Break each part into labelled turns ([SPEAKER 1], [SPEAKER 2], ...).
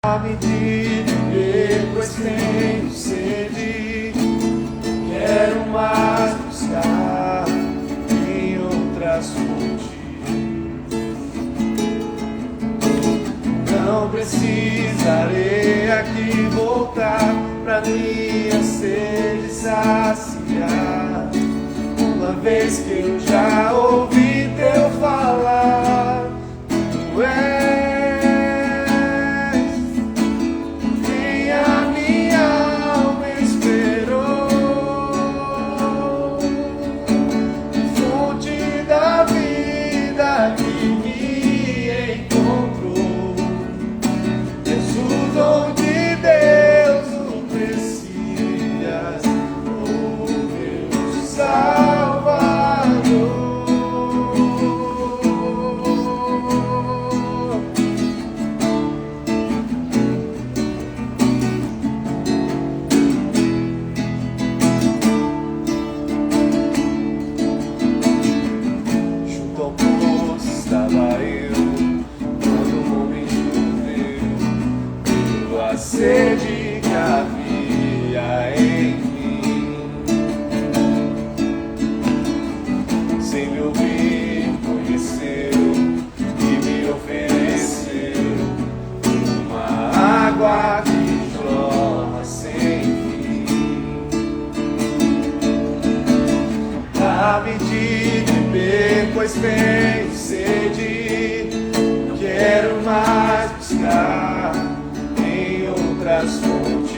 [SPEAKER 1] Dá-me de beber, pois tenho sede. Quero mais buscar em outras fontes. Não precisarei aqui voltar pra minha sede saciar. Uma vez que eu já ouvi teu falar, tu és quem a minha alma esperou, fonte da vida que me encontrou. És o dom de Deus, o Messias, o meu Salvador. Junto ao poço estava eu, quando o homem choveu, vendo a sede que havia em mim. Sem me ouvir, conheceu e me ofereceu uma água que jorra sem fim. Dá-me de beber, pois tenho sede. Quero mais buscar em outras fontes.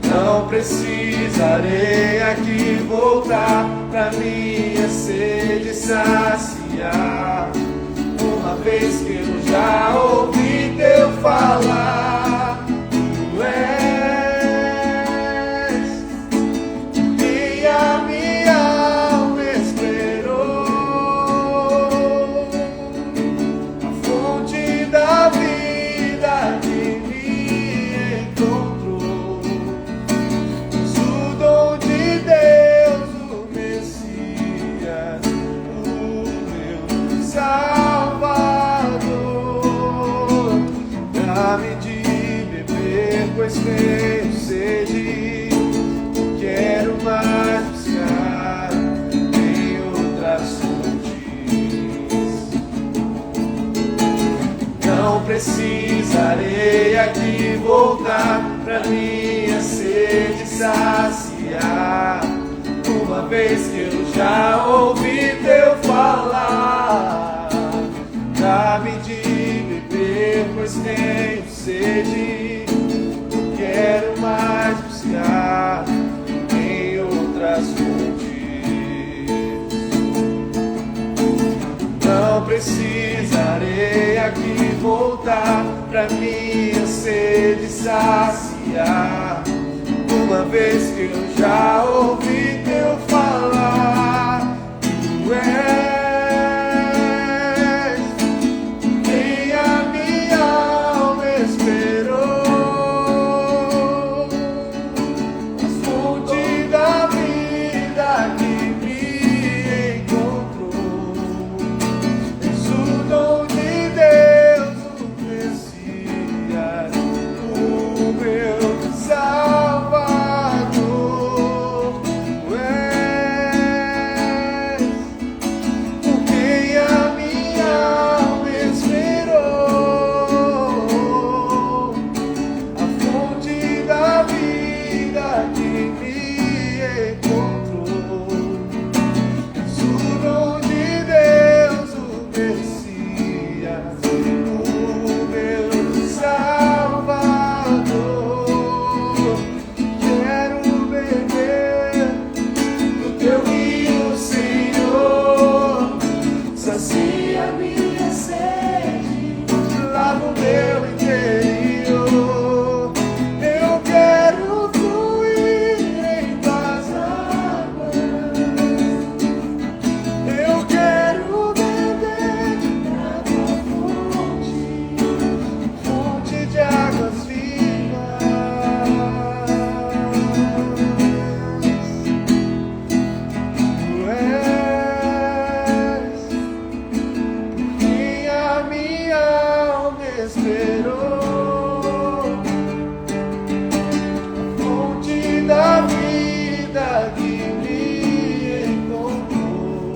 [SPEAKER 1] Não precisarei aqui voltar pra minha sede saciar. Uma vez que eu já ouvi teu falar, tu és quem a minha alma esperou, a fonte da vida que me encontrou. És o dom de Deus, o Messias, o meu Salvador. Dá-me de beber, pois tenho sede. Quero mais buscar em outras fontes. Não precisarei aqui voltar pra minha sede saciar. Uma vez que eu já ouvi teu falar, dá-me de beber, pois tenho sede. Quero mais buscar em outras fontes. Não precisarei aqui voltar pra minha sede saciar. Uma vez que eu já ouvi teu falar, tu és quem a minha alma esperou, a fonte da vida que me encontrou. És o dom de Deus, o Messias, o meu Salvador. Tu és esperou, a fonte da vida que me encontrou.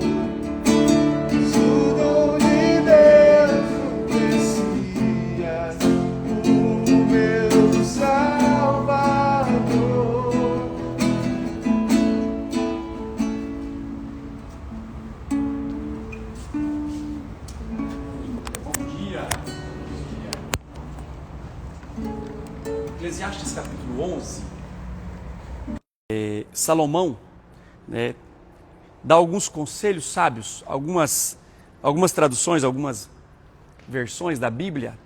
[SPEAKER 1] Tudo de Deus, o Messias, o meu Salvador.
[SPEAKER 2] Eclesiastes capítulo 11, Salomão, né, dá alguns conselhos sábios, algumas traduções, algumas versões da Bíblia,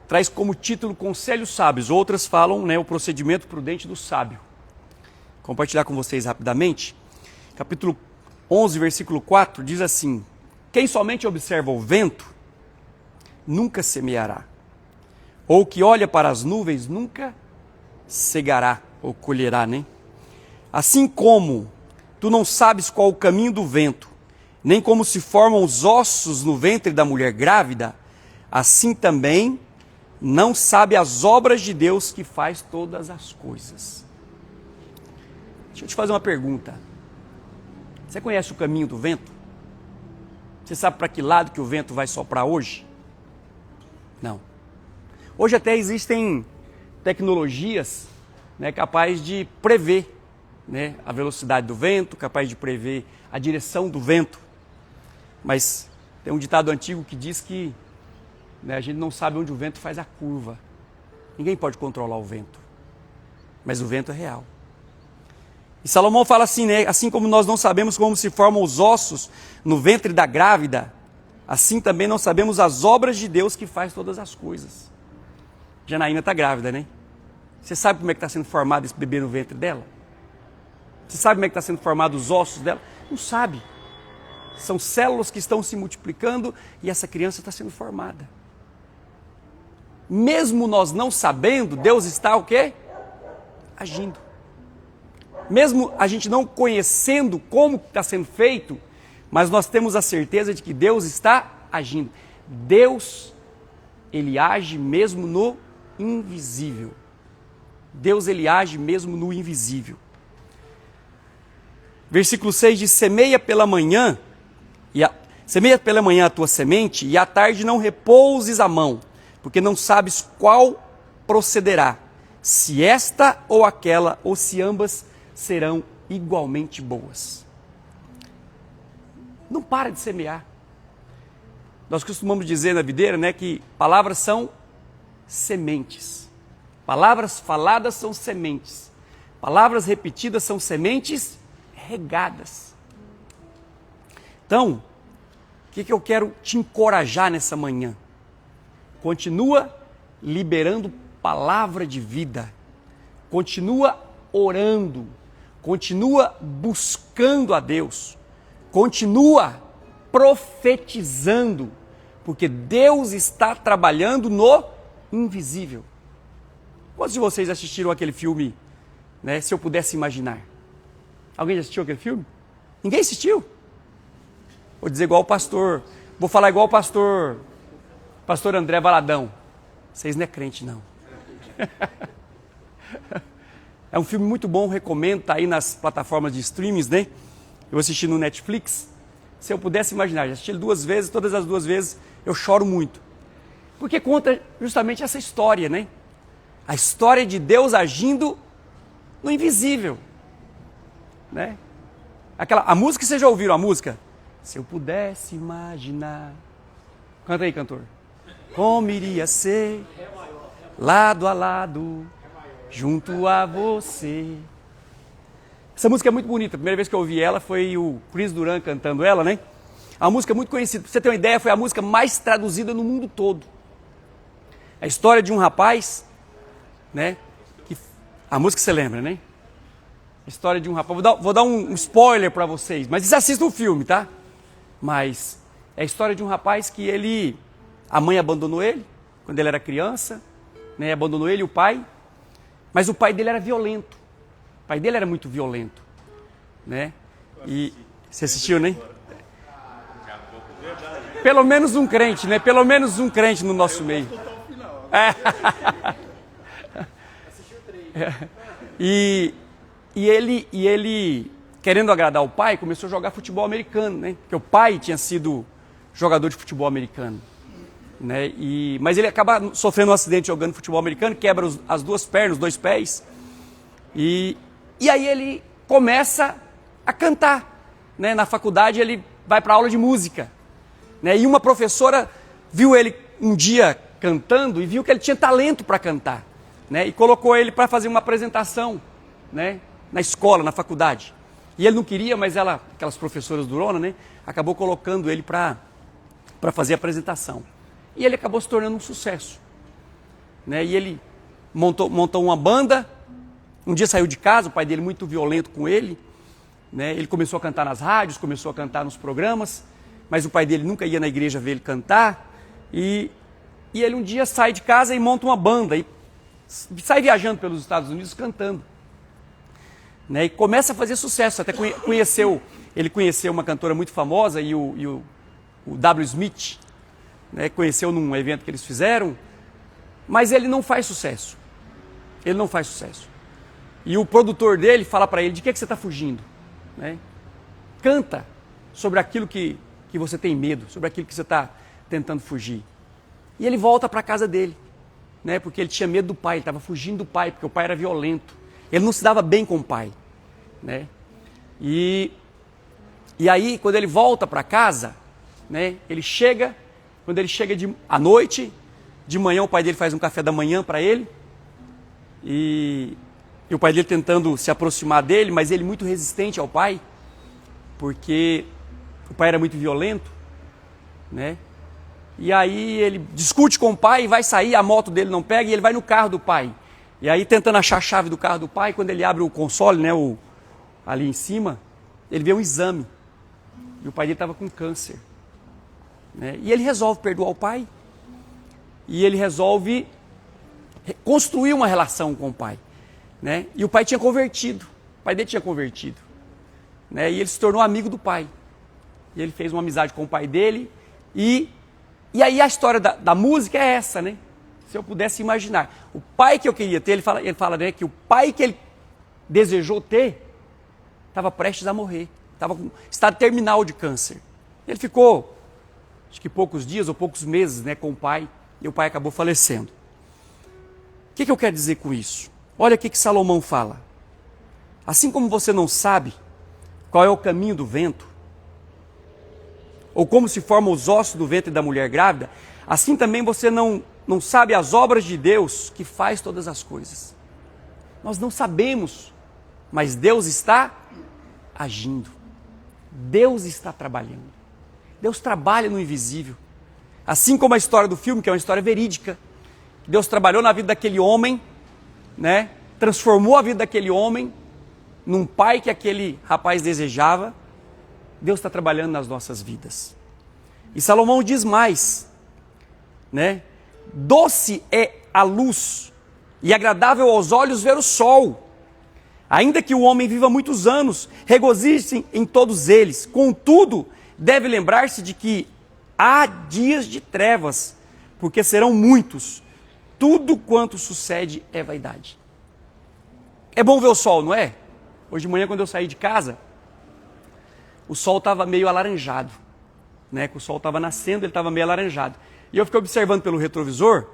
[SPEAKER 2] traz como título Conselhos Sábios, outras falam, né, o procedimento prudente do sábio. Vou compartilhar com vocês rapidamente. Capítulo 11, versículo 4, diz assim: quem somente observa o vento, nunca semeará. Ou que olha para as nuvens, nunca cegará ou colherá, né? Assim como tu não sabes qual o caminho do vento, nem como se formam os ossos no ventre da mulher grávida, assim também não sabe as obras de Deus que faz todas as coisas. Deixa eu te fazer uma pergunta. Você conhece o caminho do vento? Você sabe para que lado que o vento vai soprar hoje? Não. Hoje até existem tecnologias, né, capazes de prever, né, a velocidade do vento, capaz de prever a direção do vento. Mas tem um ditado antigo que diz que, né, a gente não sabe onde o vento faz a curva. Ninguém pode controlar o vento, mas o vento é real. E Salomão fala assim, né, assim como nós não sabemos como se formam os ossos no ventre da grávida, assim também não sabemos as obras de Deus que faz todas as coisas. Janaína está grávida, né? Você sabe como é que está sendo formado esse bebê no ventre dela? Você sabe como é que está sendo formado os ossos dela? Não sabe. São células que estão se multiplicando e essa criança está sendo formada. Mesmo nós não sabendo, Deus está o quê? Agindo. Mesmo a gente não conhecendo como está sendo feito, mas nós temos a certeza de que Deus está agindo. Deus, Ele age mesmo no invisível. Deus, Ele age mesmo no invisível. Versículo 6 diz: semeia pela manhã a tua semente, e à tarde não repouses a mão, porque não sabes qual procederá, se esta ou aquela, ou se ambas serão igualmente boas. Não para de semear. Nós costumamos dizer na videira, né, que palavras são sementes. Palavras faladas são sementes. Palavras repetidas são sementes regadas. Então, o que eu quero te encorajar nessa manhã? Continua liberando palavra de vida. Continua orando. Continua buscando a Deus. Continua profetizando, porque Deus está trabalhando no invisível. Quantos de vocês assistiram aquele filme, né, Se Eu Pudesse Imaginar? Alguém já assistiu aquele filme? Ninguém assistiu? Vou dizer igual o pastor, vou falar igual o pastor André Valadão. Vocês não é crente, não. É um filme muito bom, recomendo, tá aí nas plataformas de streamings, né? Eu assisti no Netflix. Se eu pudesse imaginar, já assisti ele 2 vezes, todas as 2 vezes eu choro muito. Porque conta justamente essa história, né? A história de Deus agindo no invisível, né? A música, vocês já ouviram a música? Se eu pudesse imaginar. Canta aí, cantor. Como iria ser lado a lado, junto a você. Essa música é muito bonita. A primeira vez que eu ouvi ela foi o Chris Duran cantando ela, né? A música é muito conhecida. Pra você ter uma ideia, foi a música mais traduzida no mundo todo. A história de um rapaz, né? A música você lembra, né? A história de um rapaz. Vou dar um spoiler para vocês, mas vocês assistam o filme, tá? Mas é a história de um rapaz que a mãe abandonou ele quando ele era criança, né? Abandonou ele e o pai. Mas o pai dele era violento. O pai dele era muito violento, né? E você assistiu, né? Pelo menos um crente, né? Pelo menos um crente no nosso meio. E ele, querendo agradar o pai, começou a jogar futebol americano, né? Porque o pai tinha sido jogador de futebol americano, né? Mas ele acaba sofrendo um acidente jogando futebol americano, quebra as duas pernas, os dois pés. E aí ele começa a cantar, né? Na faculdade ele vai para aula de música, né? E uma professora viu ele um dia cantando e viu que ele tinha talento para cantar, né? E colocou ele para fazer uma apresentação, né? Na escola, na faculdade. E ele não queria, mas aquelas professoras durona, né? Acabou colocando ele para fazer a apresentação. E ele acabou se tornando um sucesso, né? E ele montou uma banda. Um dia saiu de casa, o pai dele muito violento com ele, né? Ele começou a cantar nas rádios, começou a cantar nos programas, mas o pai dele nunca ia na igreja ver ele cantar. E ele um dia sai de casa e monta uma banda e sai viajando pelos Estados Unidos cantando, né? E começa a fazer sucesso. Até ele conheceu uma cantora muito famosa e o W. Smith, né? Conheceu num evento que eles fizeram, mas ele não faz sucesso. Ele não faz sucesso. E o produtor dele fala para ele: de que você está fugindo? Né? Canta sobre aquilo que você tem medo, sobre aquilo que você está tentando fugir. E ele volta para a casa dele, né? Porque ele tinha medo do pai, ele estava fugindo do pai, porque o pai era violento. Ele não se dava bem com o pai, né? E aí, quando ele volta para casa, né? Quando ele chega à noite, de manhã o pai dele faz um café da manhã para ele, e o pai dele tentando se aproximar dele, mas ele muito resistente ao pai, porque o pai era muito violento, né? E aí ele discute com o pai, vai sair, a moto dele não pega, e ele vai no carro do pai. E aí tentando achar a chave do carro do pai, quando ele abre o console, né, ali em cima, ele vê um exame. E o pai dele estava com câncer, né? E ele resolve perdoar o pai, e ele resolve construir uma relação com o pai, né? E o pai tinha convertido, o pai dele tinha convertido, né? E ele se tornou amigo do pai. E ele fez uma amizade com o pai dele. E aí a história da música é essa, né? Se eu pudesse imaginar, o pai que eu queria ter, ele fala, né, que o pai que ele desejou ter estava prestes a morrer, estava com estado terminal de câncer. Ele ficou, acho que poucos dias ou poucos meses, né, com o pai, e o pai acabou falecendo. O que eu quero dizer com isso? Olha o que Salomão fala. Assim como você não sabe qual é o caminho do vento, ou como se formam os ossos do ventre da mulher grávida, assim também você não sabe as obras de Deus que faz todas as coisas. Nós não sabemos, mas Deus está agindo. Deus está trabalhando. Deus trabalha no invisível. Assim como a história do filme, que é uma história verídica. Deus trabalhou na vida daquele homem, né? Transformou a vida daquele homem num pai que aquele rapaz desejava. Deus está trabalhando nas nossas vidas. E Salomão diz mais, né? Doce é a luz e agradável aos olhos ver o sol. Ainda que o homem viva muitos anos, regozije-se em todos eles. Contudo, deve lembrar-se de que há dias de trevas, porque serão muitos. Tudo quanto sucede é vaidade. É bom ver o sol, não é? Hoje de manhã, quando eu saí de casa, o sol estava meio alaranjado, né? O sol estava nascendo, ele estava meio alaranjado. E eu fiquei observando pelo retrovisor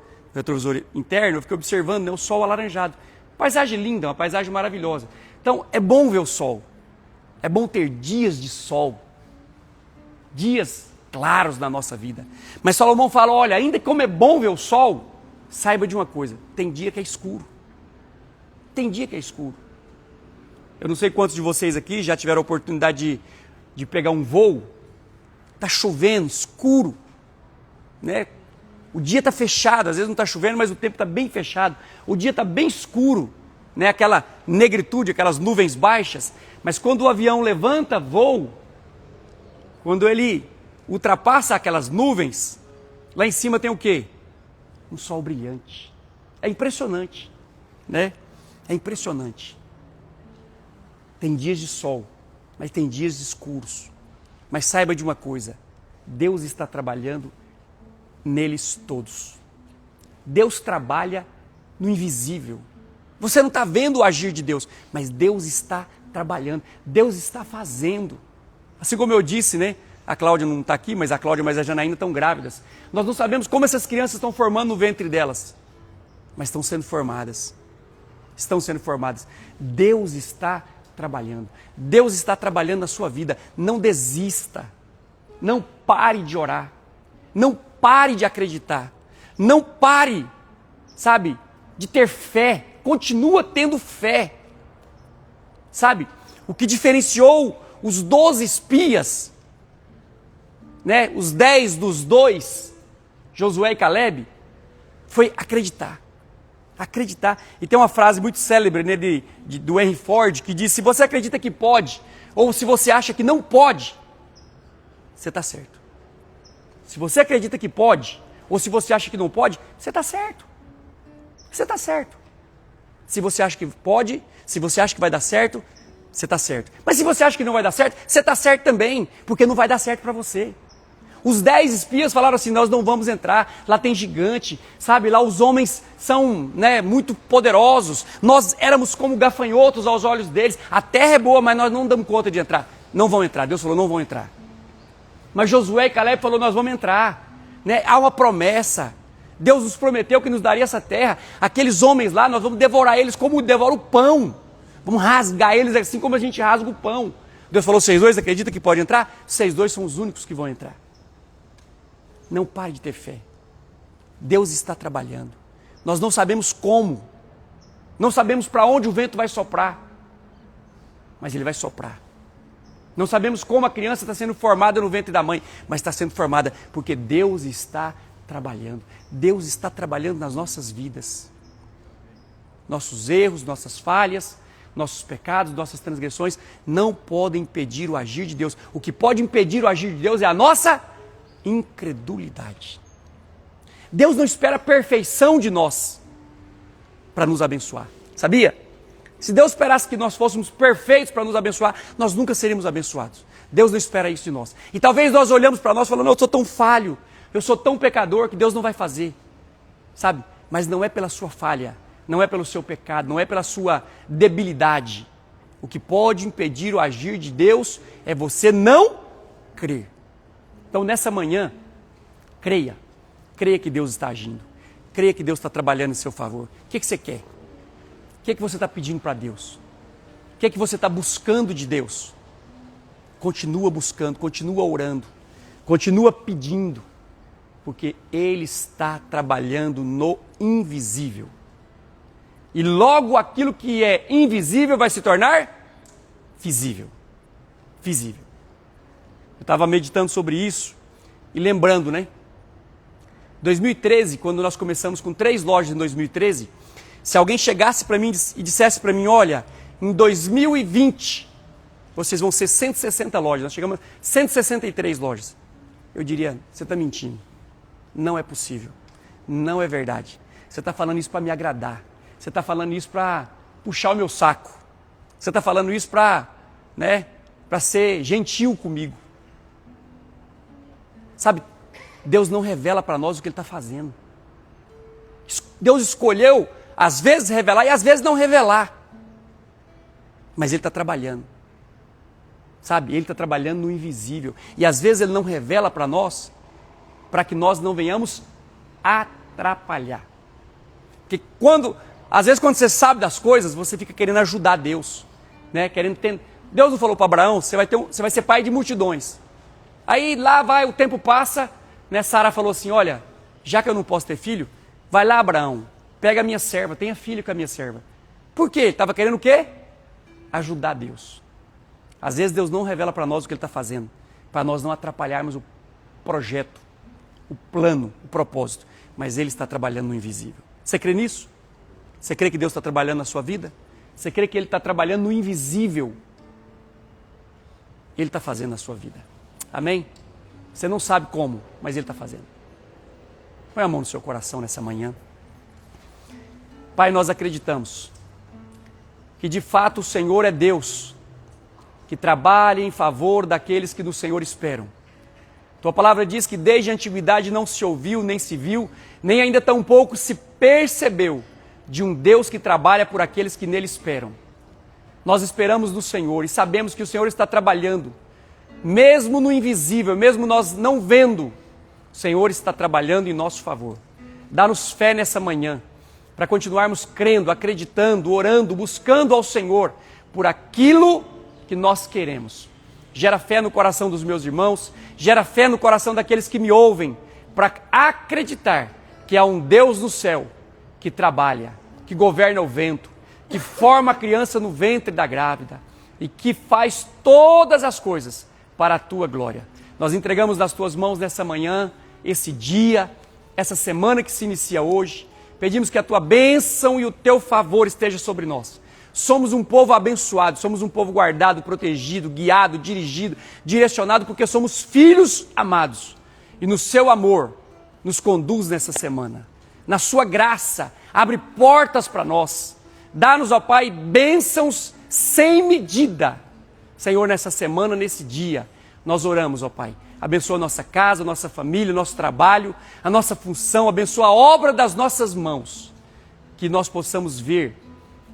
[SPEAKER 2] interno, eu fiquei observando, né, o sol alaranjado. Paisagem linda, uma paisagem maravilhosa. Então, é bom ver o sol. É bom ter dias de sol. Dias claros na nossa vida. Mas Salomão fala, olha, ainda como é bom ver o sol, saiba de uma coisa, tem dia que é escuro. Tem dia que é escuro. Eu não sei quantos de vocês aqui já tiveram a oportunidade de pegar um voo. Está chovendo, escuro, né? O dia está fechado, às vezes não está chovendo, mas o tempo está bem fechado. O dia está bem escuro, né? Aquela negritude, aquelas nuvens baixas. Mas quando o avião levanta voo, quando ele ultrapassa aquelas nuvens, lá em cima tem o quê? Um sol brilhante. É impressionante, né? É impressionante. Tem dias de sol, mas tem dias escuros. Mas saiba de uma coisa, Deus está trabalhando neles todos. Deus trabalha no invisível. Você não está vendo o agir de Deus, mas Deus está trabalhando, Deus está fazendo. Assim como eu disse, né? A Cláudia não está aqui, mas a Cláudia e a Janaína estão grávidas. Nós não sabemos como essas crianças estão formando no ventre delas, mas estão sendo formadas. Estão sendo formadas. Deus está trabalhando. Deus está trabalhando na sua vida. Não desista. Não pare de orar. Não pare de acreditar. Não pare, sabe, de ter fé. Continua tendo fé. Sabe, o que diferenciou os 12 espias, né, os 10 dos 2, Josué e Caleb, foi acreditar. Acreditar. E tem uma frase muito célebre, né, do Henry Ford, que diz: se você acredita que pode, ou se você acha que não pode, você está certo. Se você acredita que pode, ou se você acha que não pode, você está certo. Você está certo. Se você acha que pode, se você acha que vai dar certo, você está certo. Mas se você acha que não vai dar certo, você está certo também, porque não vai dar certo para você. Os 10 espias falaram assim: nós não vamos entrar, lá tem gigante, sabe, lá os homens são, né, muito poderosos, nós éramos como gafanhotos aos olhos deles, a terra é boa, mas nós não damos conta de entrar. Não vão entrar, Deus falou, não vão entrar. Mas Josué e Caleb falou, nós vamos entrar, né? Há uma promessa, Deus nos prometeu que nos daria essa terra, aqueles homens lá, nós vamos devorar eles como devora o pão, vamos rasgar eles assim como a gente rasga o pão. Deus falou, vocês dois acreditam que pode entrar? Vocês dois são os únicos que vão entrar. Não pare de ter fé. Deus está trabalhando. Nós não sabemos como. Não sabemos para onde o vento vai soprar. Mas ele vai soprar. Não sabemos como a criança está sendo formada no ventre da mãe. Mas está sendo formada porque Deus está trabalhando. Deus está trabalhando nas nossas vidas. Nossos erros, nossas falhas, nossos pecados, nossas transgressões não podem impedir o agir de Deus. O que pode impedir o agir de Deus é a nossa incredulidade. Deus não espera a perfeição de nós para nos abençoar. Sabia? Se Deus esperasse que nós fôssemos perfeitos para nos abençoar, nós nunca seríamos abençoados. Deus não espera isso de nós. E talvez nós olhamos para nós falando, eu sou tão falho, eu sou tão pecador que Deus não vai fazer. Sabe? Mas não é pela sua falha, não é pelo seu pecado, não é pela sua debilidade. O que pode impedir o agir de Deus é você não crer. Então, nessa manhã, creia. Creia que Deus está agindo. Creia que Deus está trabalhando em seu favor. O que você quer? O que você está pedindo para Deus? O que você está buscando de Deus? Continua buscando, continua orando, continua pedindo, porque Ele está trabalhando no invisível. E logo aquilo que é invisível vai se tornar visível. Visível. Eu estava meditando sobre isso e lembrando, né? 2013, quando nós começamos com 3 lojas em 2013, se alguém chegasse para mim e dissesse para mim, olha, em 2020, vocês vão ser 160 lojas, nós chegamos a 163 lojas. Eu diria, você está mentindo. Não é possível. Não é verdade. Você está falando isso para me agradar. Você está falando isso para puxar o meu saco. Você está falando isso para, né, para ser gentil comigo. Sabe, Deus não revela para nós o que Ele está fazendo. Deus escolheu, às vezes, revelar e às vezes não revelar. Mas Ele está trabalhando. Sabe, Ele está trabalhando no invisível. E às vezes Ele não revela para nós, para que nós não venhamos atrapalhar. Porque às vezes quando você sabe das coisas, você fica querendo ajudar Deus. Né? Deus não falou para Abraão, você vai ser pai de multidões. Aí lá vai, o tempo passa, né? Sara falou assim, olha, já que eu não posso ter filho, vai lá, Abraão, pega a minha serva, tenha filho com a minha serva. Por quê? Ele estava querendo o quê? Ajudar Deus. Às vezes Deus não revela para nós o que Ele está fazendo, para nós não atrapalharmos o projeto, o plano, o propósito. Mas Ele está trabalhando no invisível. Você crê nisso? Você crê que Deus está trabalhando na sua vida? Você crê que Ele está trabalhando no invisível? Ele está fazendo na sua vida. Amém? Você não sabe como, mas Ele está fazendo. Põe a mão no seu coração nessa manhã. Pai, nós acreditamos que de fato o Senhor é Deus, que trabalha em favor daqueles que do Senhor esperam. Tua palavra diz que desde a antiguidade não se ouviu, nem se viu, nem ainda tampouco se percebeu de um Deus que trabalha por aqueles que nele esperam. Nós esperamos no Senhor e sabemos que o Senhor está trabalhando, mesmo no invisível, mesmo nós não vendo, o Senhor está trabalhando em nosso favor. Dá-nos fé nessa manhã, para continuarmos crendo, acreditando, orando, buscando ao Senhor por aquilo que nós queremos. Gera fé no coração dos meus irmãos, gera fé no coração daqueles que me ouvem, para acreditar que há um Deus no céu que trabalha, que governa o vento, que forma a criança no ventre da grávida e que faz todas as coisas para a tua glória. Nós entregamos nas tuas mãos nessa manhã, esse dia, essa semana que se inicia hoje. Pedimos que a tua bênção e o teu favor esteja sobre nós. Somos um povo abençoado, somos um povo guardado, protegido, guiado, dirigido, direcionado, porque somos filhos amados. E no seu amor, nos conduz nessa semana. Na sua graça, abre portas para nós. Dá-nos, ó Pai, bênçãos sem medida. Senhor, nessa semana, nesse dia, nós oramos, ó Pai. Abençoa a nossa casa, a nossa família, o nosso trabalho, a nossa função. Abençoa a obra das nossas mãos. Que nós possamos ver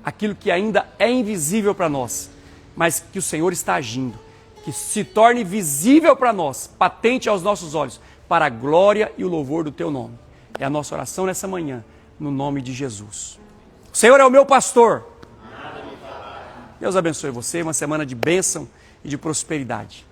[SPEAKER 2] aquilo que ainda é invisível para nós, mas que o Senhor está agindo. Que se torne visível para nós, patente aos nossos olhos, para a glória e o louvor do Teu nome. É a nossa oração nessa manhã, no nome de Jesus. O Senhor é o meu pastor. Deus abençoe você, uma semana de bênção e de prosperidade.